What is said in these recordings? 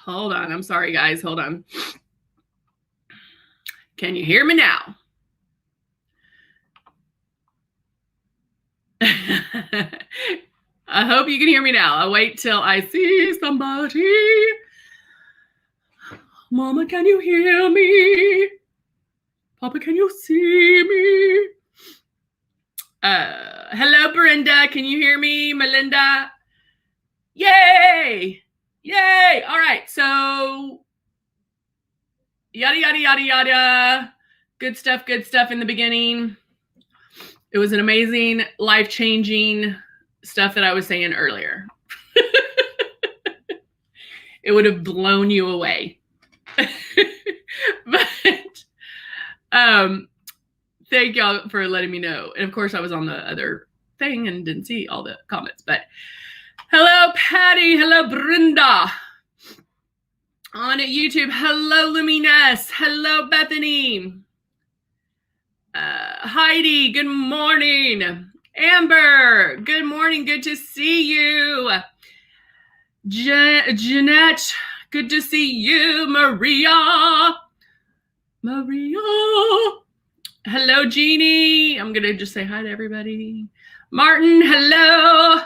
Hold on. I'm sorry, guys. Hold on. Can you hear me now? I hope you can hear me now. I'll wait till I see somebody. Mama, can you hear me? Papa, can you see me? Hello, Brenda. Can you hear me? Melinda? Yay! Yay! All right. So, yada, yada, yada, yada. Good stuff in the beginning. It was an amazing, life-changing stuff that I was saying earlier. It would have blown you away. But thank y'all for letting me know. And of course, I was on the other thing and didn't see all the comments. But hello, Patty. Hello, Brenda. On YouTube. Hello, Lumines. Hello, Bethany. Heidi, good morning. Amber, good morning. Good to see you. Jeanette, good to see you. Maria. Hello, Jeannie. I'm going to just say hi to everybody. Martin, hello.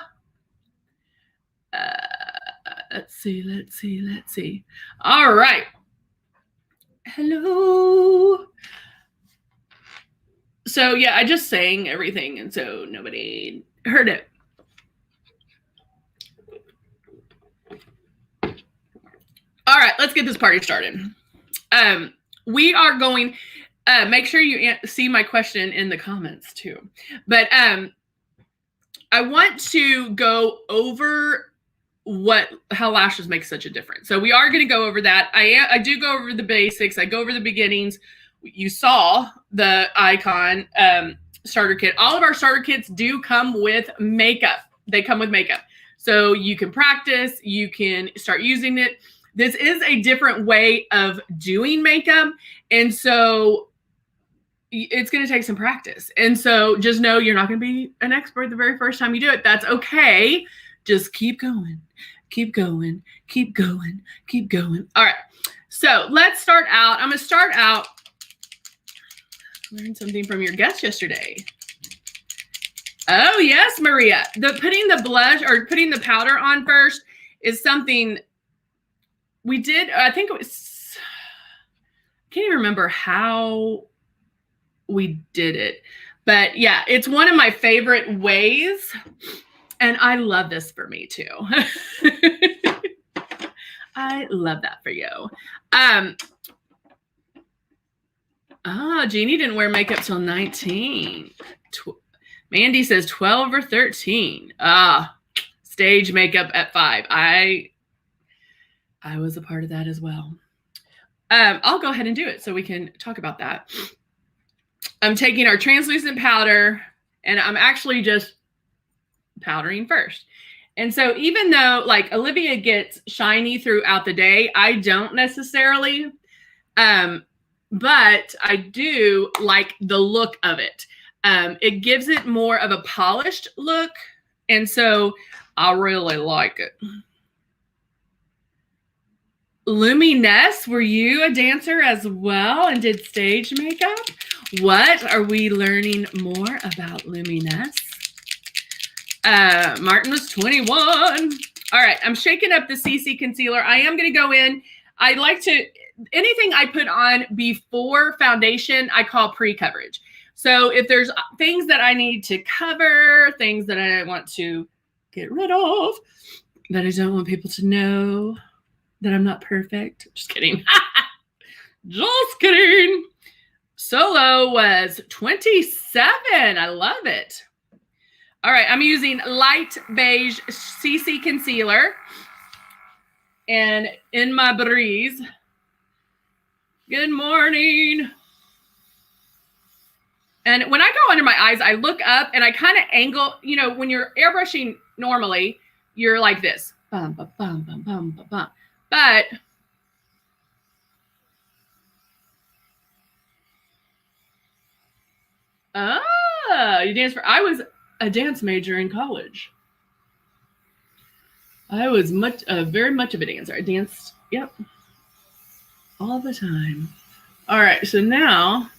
Let's see. All right. Hello. So, yeah, I just sang everything, and so nobody heard it. All right, let's get this party started. We are going, make sure you see my question in the comments too. But I want to go over how lashes make such a difference. So we are going to go over that. I do go over the basics. I go over the beginnings. You saw the icon starter kit. All of our starter kits do come with makeup. They come with makeup. So you can practice, you can start using it. This is a different way of doing makeup. And so it's going to take some practice. And so just know you're not going to be an expert the very first time you do it. That's okay. Just keep going. All right. So let's start out. I'm going to start out. Learned something from your guest yesterday. Oh, yes, Maria. Putting the blush or putting the powder on first is something we did. I think it was, I can't even remember how we did it. But yeah, it's one of my favorite ways. And I love this for me too. I love that for you. Jeannie didn't wear makeup till 19. Mandy says 12 or 13. Stage makeup at 5. I was a part of that as well. I'll go ahead and do it so we can talk about that. I'm taking our translucent powder and I'm actually just powdering first. And so even though like Olivia gets shiny throughout the day, I don't necessarily, but I do like the look of it. It gives it more of a polished look. And so I really like it. Lumines, were you a dancer as well and did stage makeup? What are we learning more about Lumines? Martin was 21. All right, I'm shaking up the CC concealer. I am going to go in. I like to, anything I put on before foundation, I call pre-coverage. So if there's things that I need to cover, things that I want to get rid of, that I don't want people to know that I'm not perfect. Just kidding. Just kidding. Solo was 27. I love it. All right, I'm using light beige CC concealer. And in my breeze. Good morning. And when I go under my eyes, I look up and I kind of angle, you know, when you're airbrushing normally, you're like this. Bum, bum, bum, bum, bum, bum, bum. But you dance for, I was a dance major in college. I was very much of a dancer. I danced Yep. All the time. All right, so now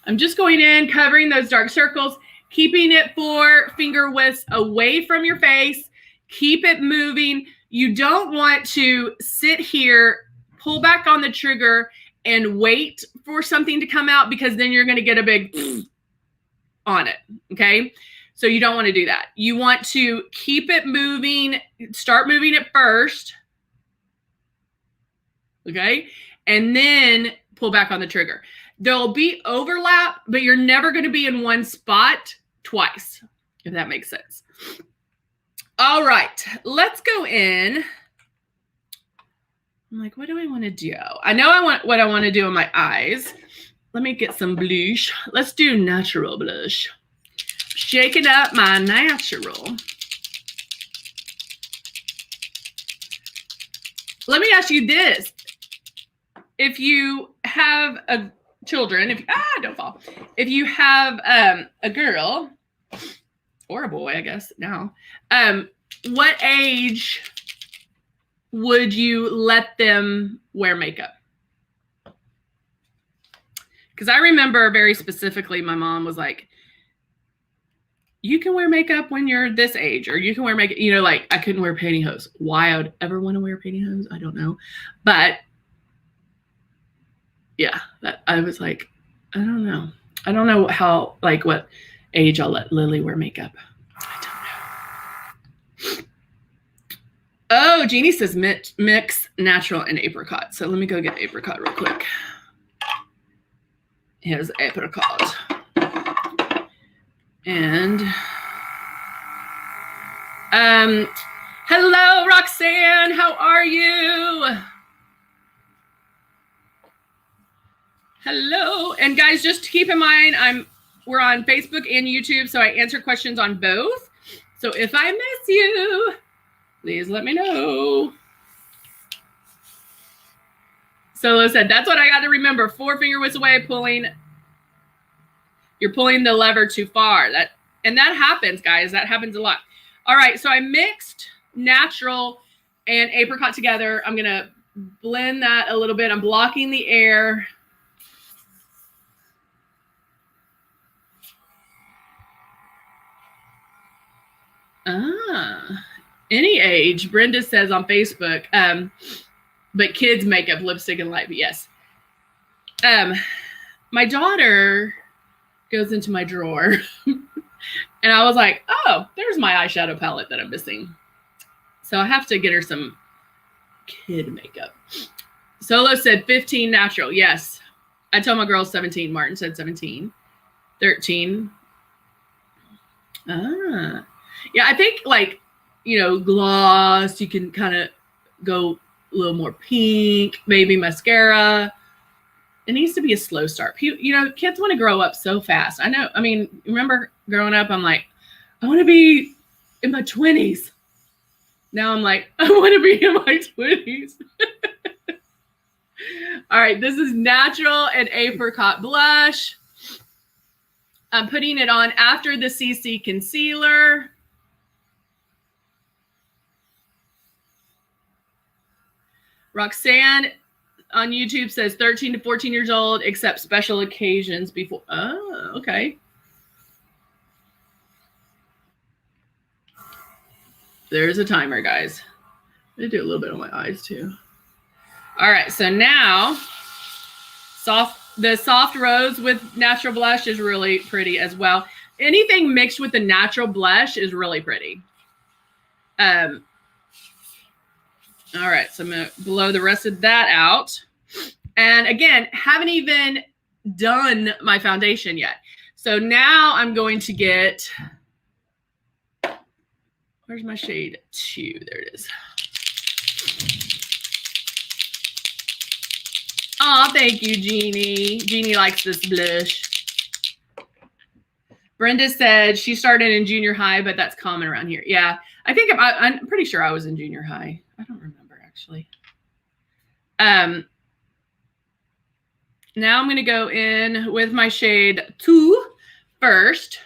I'm just going in, covering those dark circles, keeping it 4 finger widths away from your face. Keep it moving. You don't want to sit here, pull back on the trigger, and wait for something to come out, because then you're going to get a big on it, okay? So you don't want to do that. You want to keep it moving, start moving it first, okay? And then pull back on the trigger. There'll be overlap, but you're never going to be in one spot twice, if that makes sense. All right, let's go in. I'm like, what do I want to do? I know what I want to do on my eyes. Let me get some blush. Let's do natural blush. Shaking up my natural. Let me ask you this. If you have children, don't fall. If you have a girl or a boy, I guess now, what age would you let them wear makeup? Because I remember very specifically, my mom was like, you can wear makeup when you're this age, or you can wear makeup, you know, like I couldn't wear pantyhose. Why I would ever want to wear pantyhose, I don't know. But yeah, that I was like, I don't know. I don't know how, like what age I'll let Lily wear makeup. I don't know. Oh, Jeannie says mix natural and apricot. So let me go get apricot real quick. Here's apricot. And hello, Roxanne. How are you? Hello. And guys, just keep in mind, we're on Facebook and YouTube, so I answer questions on both. So if I miss you, please let me know. Solo said, that's what I got to remember. 4 finger widths away, you're pulling the lever too far. And that happens, guys. That happens a lot. All right, so I mixed natural and apricot together. I'm going to blend that a little bit. I'm blocking the air. Any age. Brenda says on Facebook, but kids makeup, lipstick, and light. But yes. My daughter goes into my drawer and I was like, oh, there's my eyeshadow palette that I'm missing. So I have to get her some kid makeup. Solo said 15 natural. Yes. I told my girl 17. Martin said 17. 13. Yeah, I think like, gloss, you can kind of go a little more pink, maybe mascara. It needs to be a slow start. Kids want to grow up so fast. I know. I mean, remember growing up, I'm like, I want to be in my 20s. Now I'm like, I want to be in my 20s. All right, this is natural and apricot blush. I'm putting it on after the CC concealer. Roxanne on YouTube says 13 to 14 years old, except special occasions before. Oh, okay. There's a timer, guys. I'm going to do a little bit on my eyes too. All right, so now the soft rose with natural blush is really pretty as well. Anything mixed with the natural blush is really pretty. All right, so I'm going to blow the rest of that out. And again, haven't even done my foundation yet. So now I'm going to get, where's my shade 2? There it is. Oh, thank you, Jeannie. Jeannie likes this blush. Brenda said she started in junior high, but that's common around here. Yeah, I think I'm pretty sure I was in junior high. I don't remember actually. Now I'm going to go in with my shade 2 first.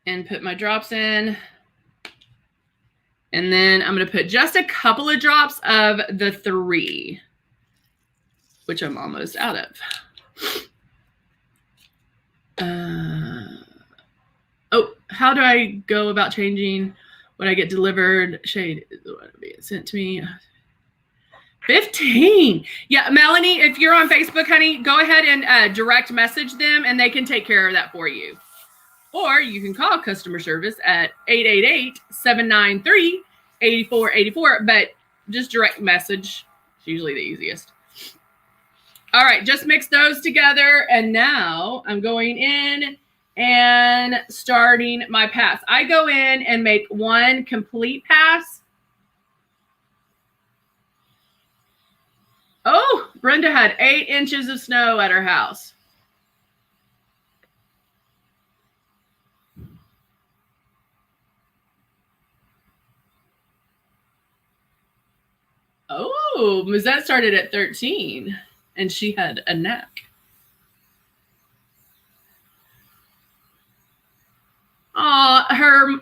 and put my drops in. And then I'm going to put just a couple of drops of the 3, which I'm almost out of. Oh, how do I go about changing when I get delivered? Shade is being sent to me. 15. Yeah, Melanie, if you're on Facebook, honey, go ahead and direct message them and they can take care of that for you. Or you can call customer service at 888-793-8484, but just direct message. It's usually the easiest. All right, just mix those together. And now I'm going in and starting my pass. I go in and make 1 complete pass. Oh, Brenda had 8 inches of snow at her house. Oh, Muzette started at 13 and she had a nap. Oh,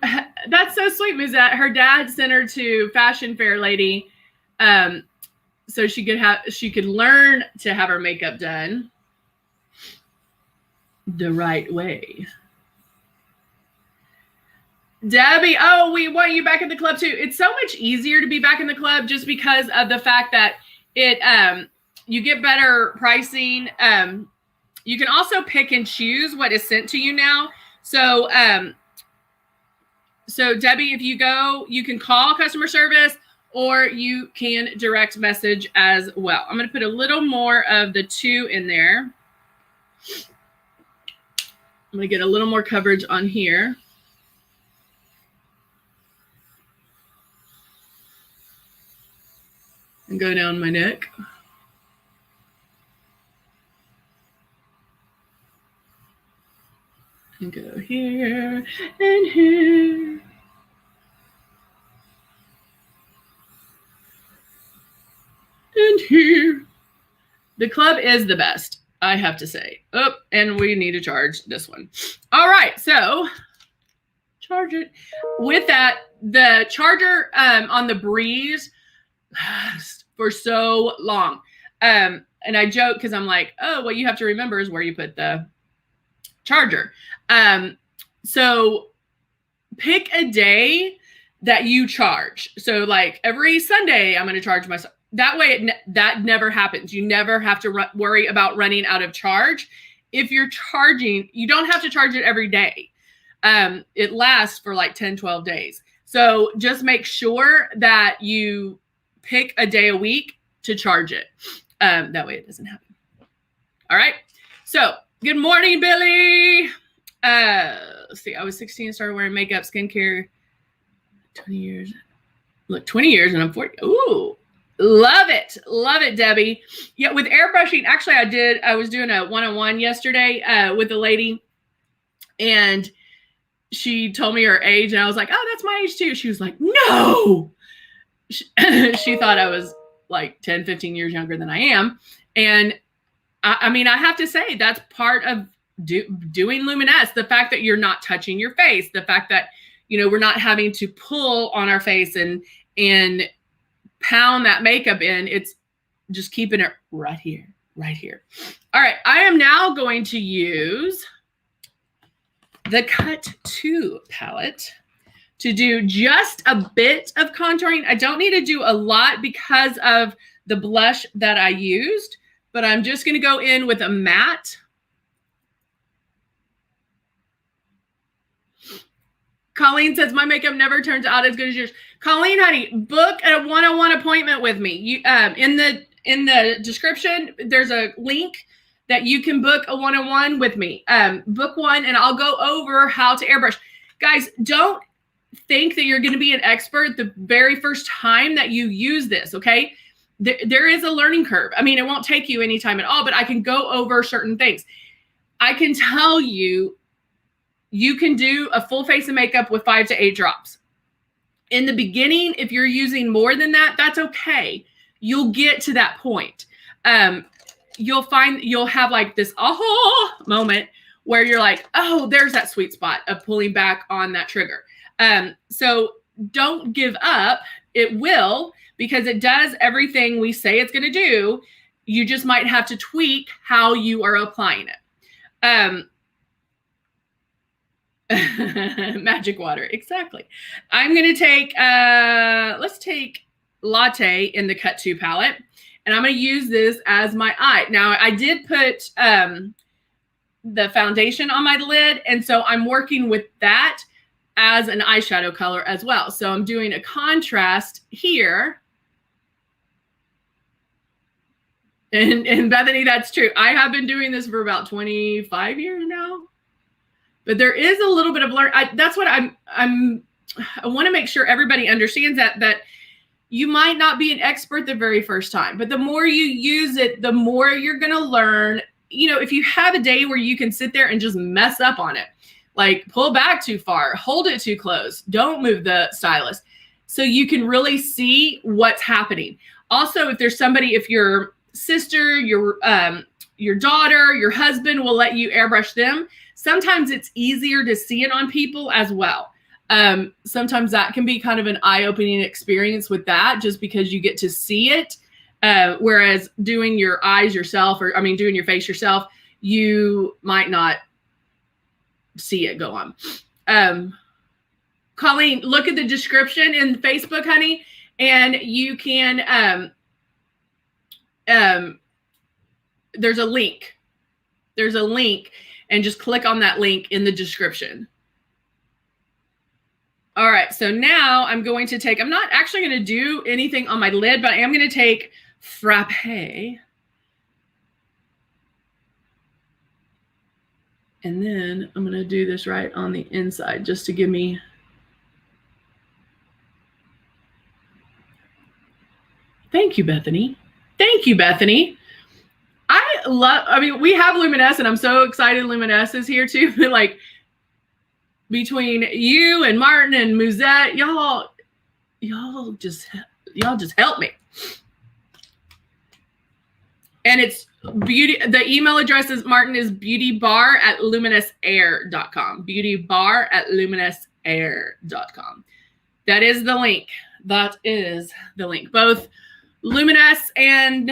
that's so sweet, Muzette. Her dad sent her to Fashion Fair Lady, so she could learn to have her makeup done the right way. Debbie, oh, we want you back in the club too. It's so much easier to be back in the club just because of the fact that you get better pricing. You can also pick and choose what is sent to you now. So Debbie, if you go, you can call customer service or you can direct message as well. I'm going to put a little more of the 2 in there. I'm going to get a little more coverage on here. And go down my neck. And go here and here. And here. The club is the best, I have to say. Oh, and we need to charge this one. All right, so charge it. With that, the charger on the Breeze lasts for so long. And I joke because I'm like, oh, what you have to remember is where you put the charger. So pick a day that you charge. So like every Sunday, I'm going to charge myself. That way, that never happens. You never have to worry about running out of charge. If you're charging, you don't have to charge it every day. It lasts for like 10, 12 days. So just make sure that you pick a day a week to charge it. That way it doesn't happen. All right. So good morning, Billy. Let's see. I was 16, started wearing makeup, skincare, 20 years. Look, 20 years and I'm 40. Ooh. Love it. Love it, Debbie. Yeah, with airbrushing, actually, I was doing a one-on-one yesterday with a lady, and she told me her age, and I was like, oh, that's my age too. She was like, no. She thought I was like 10, 15 years younger than I am. And I mean, I have to say that's part of doing Luminesse. The fact that you're not touching your face, the fact that, we're not having to pull on our face and pound that makeup in. It's just keeping it right here, right here. All right. I am now going to use the Cut 2 palette to do just a bit of contouring. I don't need to do a lot because of the blush that I used, but I'm just going to go in with a matte. Colleen says, my makeup never turns out as good as yours. Colleen, honey, book a one-on-one appointment with me. You, in the description, there's a link that you can book a one-on-one with me. Book one, and I'll go over how to airbrush. Guys, don't think that you're going to be an expert the very first time that you use this, okay? There is a learning curve. I mean, it won't take you any time at all, but I can go over certain things. I can tell you, you can do a full face of makeup with 5 to 8 drops. In the beginning, if you're using more than that, that's okay. You'll get to that point. You'll have like this aha moment where you're like, oh, there's that sweet spot of pulling back on that trigger. So don't give up. It will, because it does everything we say it's going to do. You just might have to tweak how you are applying it. Magic water. Exactly. I'm going to take, let's take Latte in the Cut 2 palette, and I'm going to use this as my eye. Now, I did put the foundation on my lid, and so I'm working with that as an eyeshadow color as well. So I'm doing a contrast here. And Bethany, that's true. I have been doing this for about 25 years now. But there is a little bit of learn. That's what I want to make sure everybody understands that you might not be an expert the very first time, but the more you use it, the more you're going to learn. You know, if you have a day where you can sit there and just mess up on it, like pull back too far, hold it too close, don't move the stylus, so you can really see what's happening. Also, if there's somebody, if your sister, your daughter, your husband will let you airbrush them, sometimes it's easier to see it on people as well. Sometimes that can be kind of an eye-opening experience with that, just because you get to see it. Whereas doing your eyes yourself, doing your face yourself, you might not see it go on. Colleen, look at the description in Facebook, honey, and you can, there's a link. There's a link, and just click on that link in the description. All right, so now I'm going to take, I'm not actually going to do anything on my lid, but I am going to take Frappe. And then I'm going to do this right on the inside just to give me. Thank you, Bethany. Thank you, Bethany. We have Luminesce, and I'm so excited Luminesce is here too. But like, between you and Martin and Musette, y'all just help me. And it's beauty. The email address is Martin is beautybar@luminesceair.com. Beautybar@luminesceair.com. That is the link. That is the link. Both Luminesce and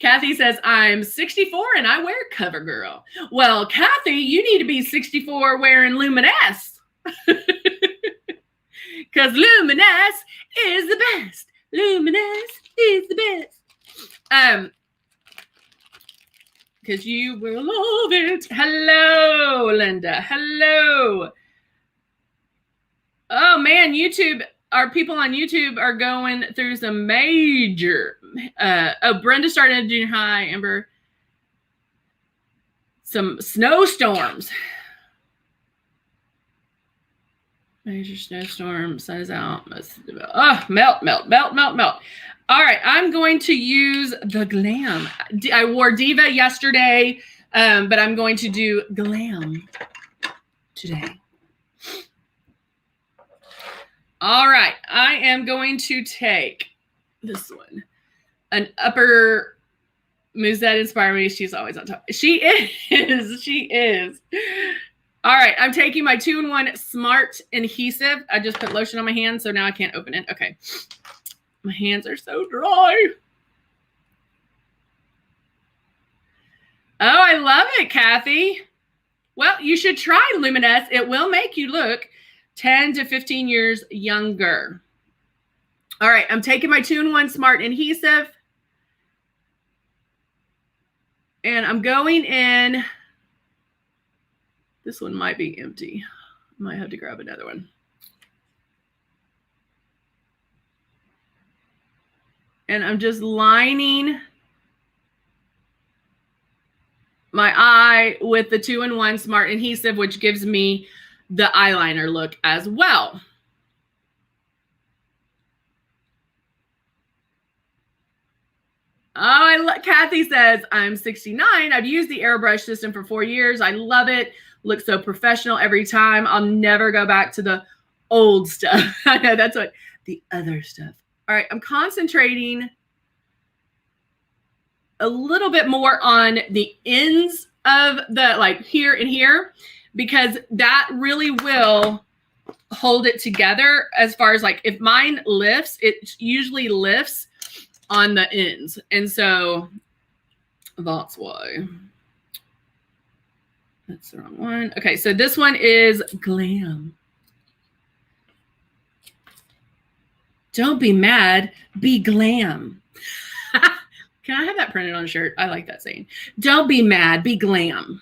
Kathy says, I'm 64 and I wear CoverGirl. Well, Kathy, you need to be 64 wearing Luminesce. Because Luminesce is the best. Luminesce is the best. Because you will love it. Hello, Linda. Hello. Oh, man, YouTube. Our people on YouTube are going through some major. Brenda started junior high. Amber. Some snowstorms. Major snowstorm. Sun is out. Oh, melt. All right, I'm going to use the Glam. I wore Diva yesterday, but I'm going to do Glam today. All right, I am going to take this one. An upper Musette inspired me. She's always on top. She is. All right, I'm taking my 2-in-1 Smart Adhesive. I just put lotion on my hands, so now I can't open it. Okay. My hands are so dry. Oh, I love it, Kathy. Well, you should try Luminesce. It will make you look 10 to 15 years younger. All right, I'm taking my 2-in-1 Smart Adhesive. And I'm going in. This one might be empty. Might have to grab another one. And I'm just lining my eye with the 2-in-1 Smart Adhesive, which gives me the eyeliner look as well. Oh, Kathy says, I'm 69. I've used the airbrush system for 4 years. I love it. Looks so professional every time. I'll never go back to the old stuff. I know that's what the other stuff. All right, I'm concentrating a little bit more on the ends of the, like here and here, because that really will hold it together. As far as like, if mine lifts, it usually lifts on the ends. And so that's why. That's the wrong one. Okay, so this one is glam. Don't be mad, be glam. Can I have that printed on a shirt? I like that saying. Don't be mad, be glam.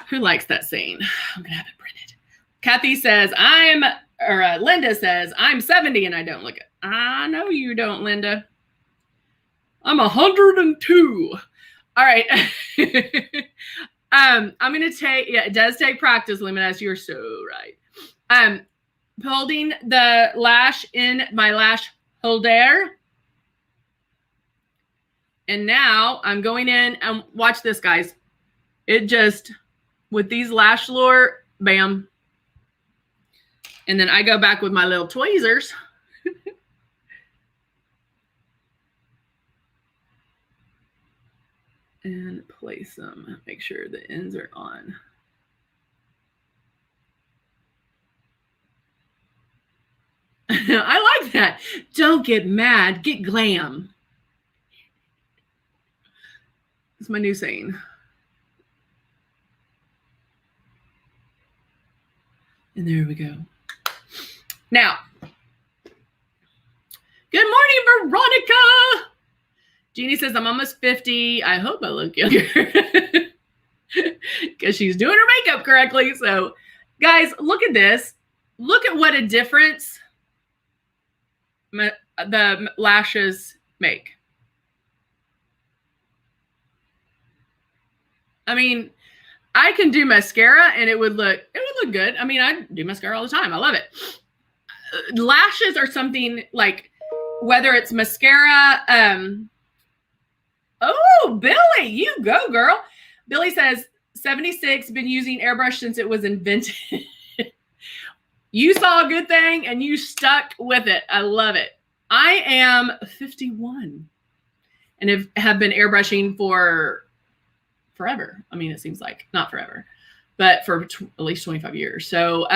Who likes that saying? I'm going to have it printed. Kathy says, Linda says, I'm 70 and I don't look it. I know you don't, Linda. I'm 102. All right. I'm going to take, yeah, it does take practice, Luminous. You're so right. Holding the lash in my lash holder. And now I'm going in and watch this, guys. It just, with these lash lure, bam. And then I go back with my little tweezers. And place them. Make sure the ends are on. I like that. Don't get mad, get glam. It's my new saying. And there we go. Now, good morning, Veronica. Jeannie says, I'm almost 50. I hope I look younger. Because she's doing her makeup correctly. So, guys, look at this. Look at what a difference the lashes make. I mean, I can do mascara and it would look good. I mean, I do mascara all the time. I love it. Lashes are something like, whether it's mascara. Oh, Billy, you go, girl. Billy says, 76, been using airbrush since it was invented. You saw a good thing and you stuck with it. I love it. I am 51 and have been airbrushing for forever. I mean, it seems like not forever, but for at least 25 years. So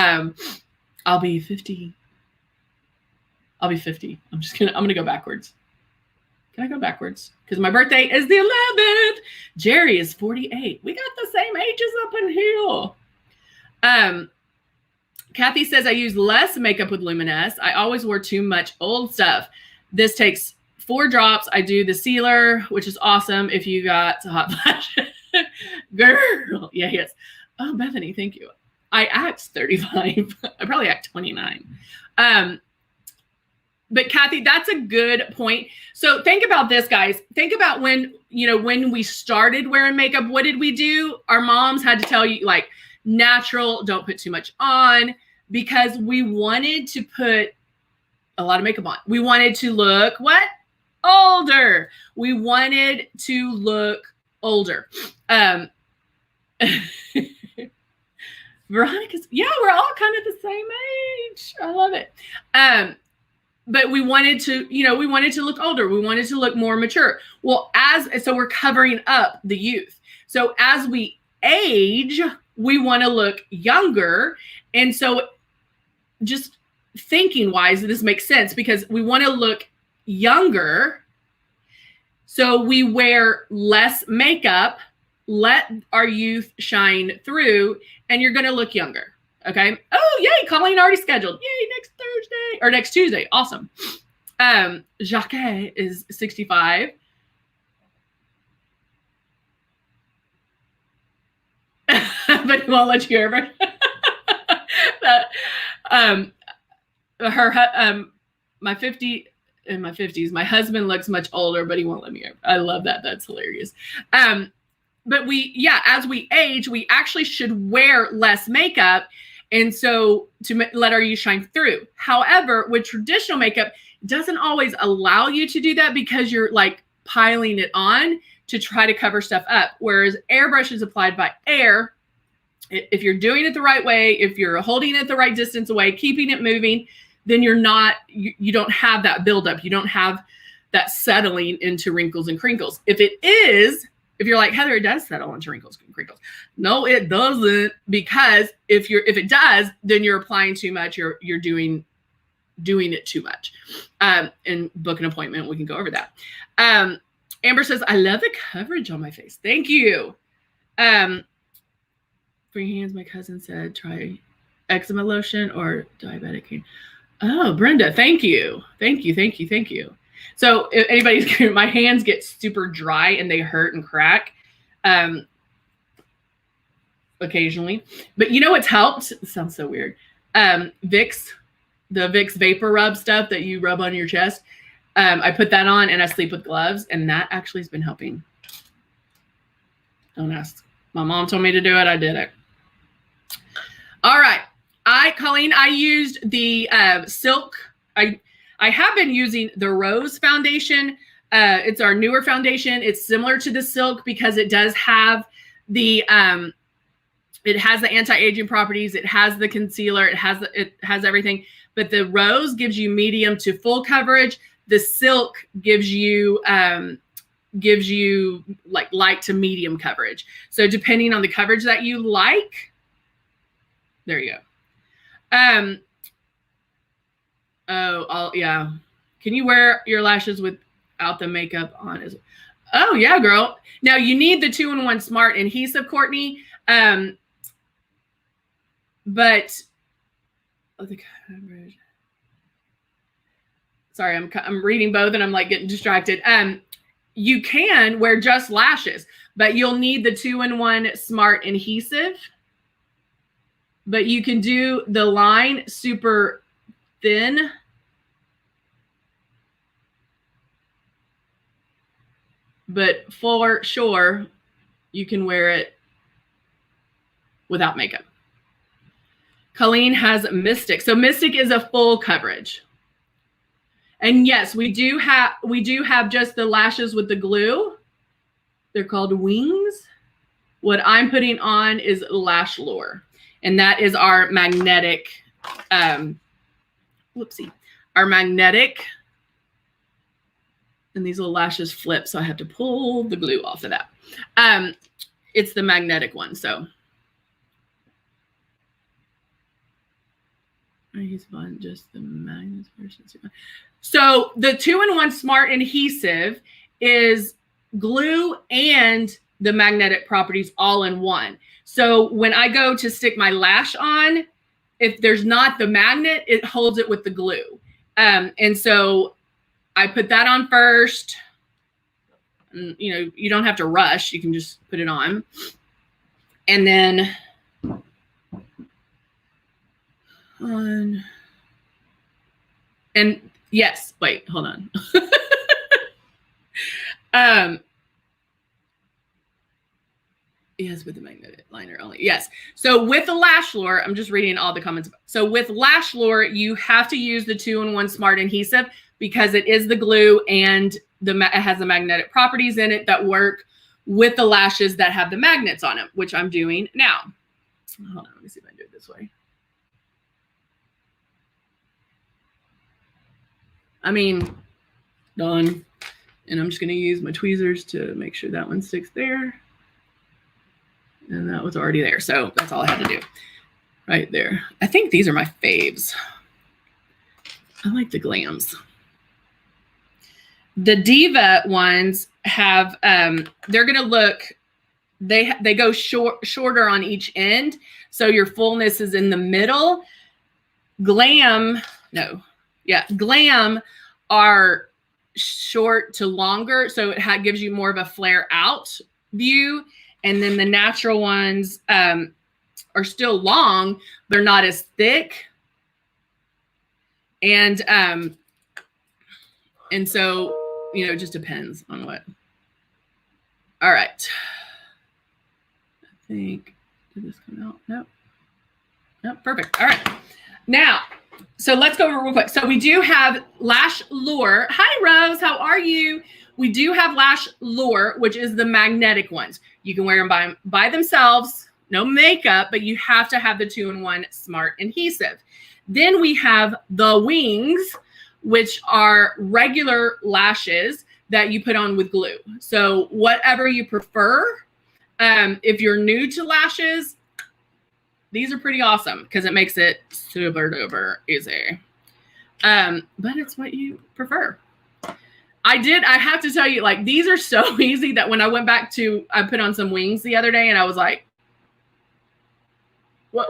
I'll be 50. I'll be 50. I'm going to go backwards. Can I go backwards? Because my birthday is the 11th. Jerry is 48. We got the same ages up in here. Kathy says, I use less makeup with Luminous. I always wore too much old stuff. This takes 4 drops. I do the sealer, which is awesome if you got a hot flash. Girl. Yeah, yes. Oh, Bethany, thank you. I act 35. I probably act 29. But Kathy, that's a good point. So think about this, guys. Think about when we started wearing makeup, what did we do? Our moms had to tell you, like, natural, don't put too much on, because we wanted to put a lot of makeup on. We wanted to look what? Older. We wanted to look older. Veronica's, yeah, we're all kind of the same age. I love it. But we wanted to, we wanted to look older. We wanted to look more mature. Well, so we're covering up the youth. So as we age, we want to look younger. And so just thinking wise, this makes sense because we want to look younger. So we wear less makeup, let our youth shine through, and you're going to look younger. Okay. Oh, yay. Colleen already scheduled. Yay. Next Thursday or next Tuesday. Awesome. Jacques is 65. But he won't let you ever. My 50 in my 50s, my husband looks much older, but he won't let me over. I love that. That's hilarious. But as we age, we actually should wear less makeup. And so to let our youth shine through. However, with traditional makeup, it doesn't always allow you to do that because you're like piling it on to try to cover stuff up. Whereas airbrush is applied by air. If you're doing it the right way, if you're holding it the right distance away, keeping it moving, then you don't have that buildup. You don't have that's settling into wrinkles and crinkles. If it is, if you're like, Heather, it does settle into wrinkles and crinkles. No, it doesn't, because if it does, then you're applying too much. You're doing it too much. And book an appointment. We can go over that. Amber says, I love the coverage on my face. Thank you. For your hands, my cousin said, try eczema lotion or diabetic cream. Oh, Brenda, thank you. Thank you. So if anybody's, my hands get super dry and they hurt and crack occasionally. But you know what's helped? It sounds so weird. Vicks, the Vicks Vapor Rub stuff that you rub on your chest. I put that on and I sleep with gloves, and that actually has been helping. Don't ask. My mom told me to do it. I did it. All right. Colleen, I used the Silk. I have been using the Rose foundation. It's our newer foundation. It's similar to the Silk because it does have the anti-aging properties. It has the concealer. It has everything. But the Rose gives you medium to full coverage. The Silk gives you like light to medium coverage. So depending on the coverage that you like, there you go. Yeah. Can you wear your lashes without the makeup on? Oh yeah, girl. Now you need the 2-in-1 Smart Adhesive, Courtney. But the coverage. Sorry, I'm reading both and I'm like getting distracted. You can wear just lashes, but you'll need the 2-in-1 Smart Adhesive. But you can do the line super thin. But for sure, you can wear it without makeup. Colleen has Mystic. So Mystic is a full coverage. And yes, we do have just the lashes with the glue. They're called Wings. What I'm putting on is Lash Lure. And that is our magnetic, our magnetic. And these little lashes flip, so I have to pull the glue off of that. It's the magnetic one, so. I use one, just the magnet version. So the 2-in-1 Smart Adhesive is glue and the magnetic properties all in one. So when I go to stick my lash on, if there's not the magnet, it holds it with the glue. And so I put that on first. And, you know, you don't have to rush. You can just put it on. And then on. And yes, wait, hold on. Yes, with the magnetic liner only. Yes. So with the Lash Lure, I'm just reading all the comments. So with Lash Lure, you have to use the 2-in-1 Smart Adhesive because it is the glue and it has the magnetic properties in it that work with the lashes that have the magnets on them, which I'm doing now. Hold on, let me see if I can do it this way. I mean, done. And I'm just going to use my tweezers to make sure that one sticks there. And that was already there. So that's all I had to do right there. I think these are my faves. I like the Glams. The Diva ones have, they're going to look, they go shorter on each end. So your fullness is in the middle. Glam are short to longer. So it gives you more of a flare out view. And then the natural ones are still long. They're not as thick. And so, you know, it just depends on what. All right. I think, did this come out? Nope. Nope, perfect. All right. Now, so let's go over real quick. So we do have Lash Lure. Hi, Rose. How are you? We do have Lash Lure, which is the magnetic ones. You can wear them by themselves, no makeup, but you have to have the 2-in-1 Smart Adhesive. Then we have the Wings, which are regular lashes that you put on with glue. So whatever you prefer. If you're new to lashes, these are pretty awesome because it makes it super duper easy. But it's what you prefer. I have to tell you, like, these are so easy that when I went back I put on some wings the other day and I was like, what?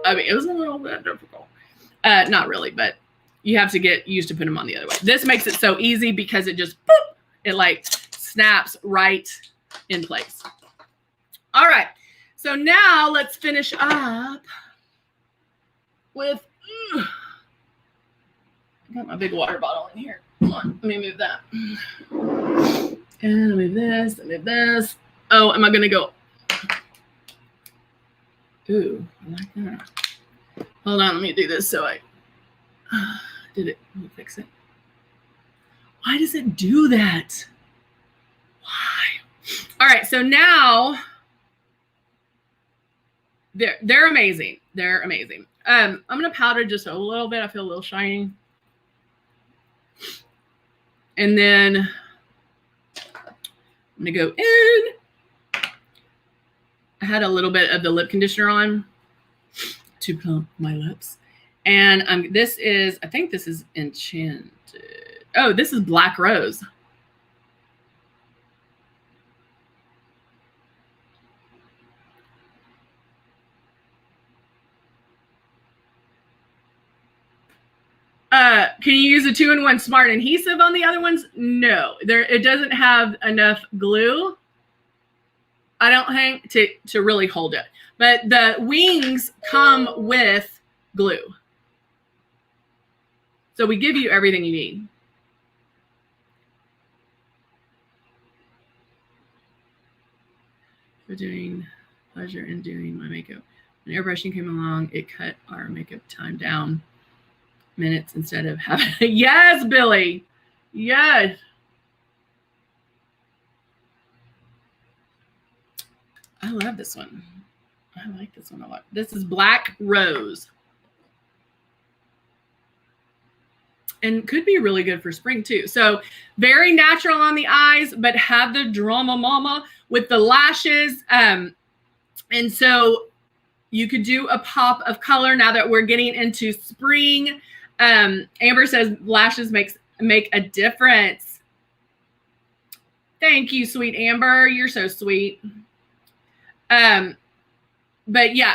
I mean, it was a little bit difficult. Not really, but you have to get used to putting them on the other way. This makes it so easy because it just, boop, it like snaps right in place. All right. So now let's finish up with, I got my big water bottle in here. Come on, let me move that. And move this, move this. Oh, am I going to go? Ooh, I like that. Hold on, let me do this so I did it. Let me fix it. Why does it do that? Why? All right, so now they're amazing. They're amazing. I'm gonna powder just a little bit. I feel a little shiny. And then I'm gonna go in. I had a little bit of the lip conditioner on to plump my lips. And I think this is Enchanted. Oh, this is Black Rose. Can you use a 2-in-1 Smart adhesive on the other ones? No, it doesn't have enough glue, I don't think, to really hold it. But the wings come with glue. So we give you everything you need. For doing pleasure in doing my makeup. When airbrushing came along, it cut our makeup time down minutes instead of having. Yes, Billy. Yes. I love this one. I like this one a lot. This is Black Rose. And could be really good for spring too. So very natural on the eyes, but have the drama mama with the lashes. And so you could do a pop of color now that we're getting into spring. Amber says lashes make a difference. Thank you, sweet Amber. You're so sweet. But yeah,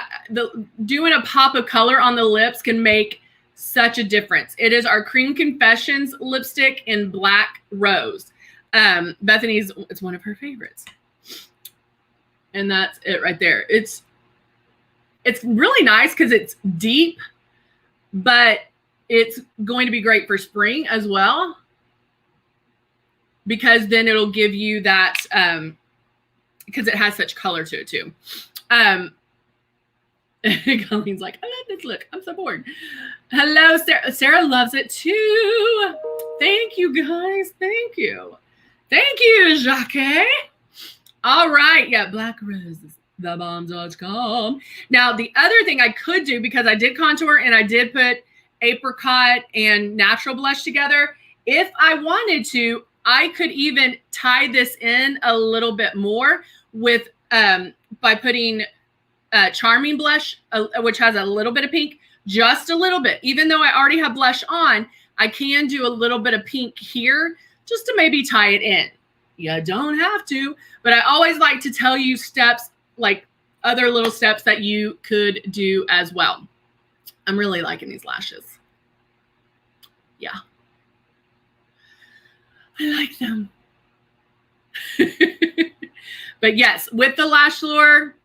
doing a pop of color on the lips can make such a difference. It is our Cream Confessions lipstick in Black Rose. Bethany's, it's one of her favorites. And that's it right there. It's really nice because it's deep, but it's going to be great for spring as well. Because then it'll give you that, because it has such color to it too. Colleen's like, I love this look. I'm so bored. Hello, Sarah. Sarah loves it too. Thank you, guys. Thank you. Thank you, Jacques. All right. Yeah, Black Roses, thebomb.com. Now, the other thing I could do, because I did contour and I did put apricot and natural blush together, if I wanted to, I could even tie this in a little bit more with by putting Charming blush, which has a little bit of pink, just a little bit. Even though I already have blush on, I can do a little bit of pink here just to maybe tie it in. You don't have to, but I always like to tell you steps, like other little steps that you could do as well. I'm really liking these lashes. Yeah. I like them. But yes, with the Lash Lure,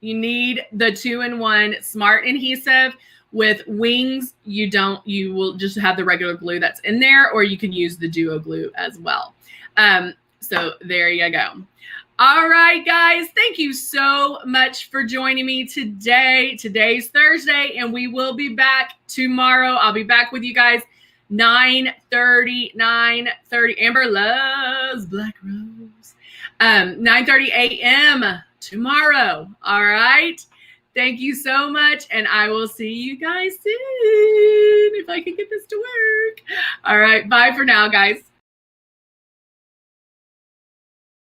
you need the 2-in-1 Smart adhesive. With wings, you will just have the regular glue that's in there, or you can use the duo glue as well. So there you go. All right, guys, thank you so much for joining me today. Today's Thursday, and we will be back tomorrow. I'll be back with you guys 9:30. Amber loves Black Rose. 9:30 a.m. tomorrow. All right. Thank you so much. And I will see you guys soon if I can get this to work. All right. Bye for now, guys.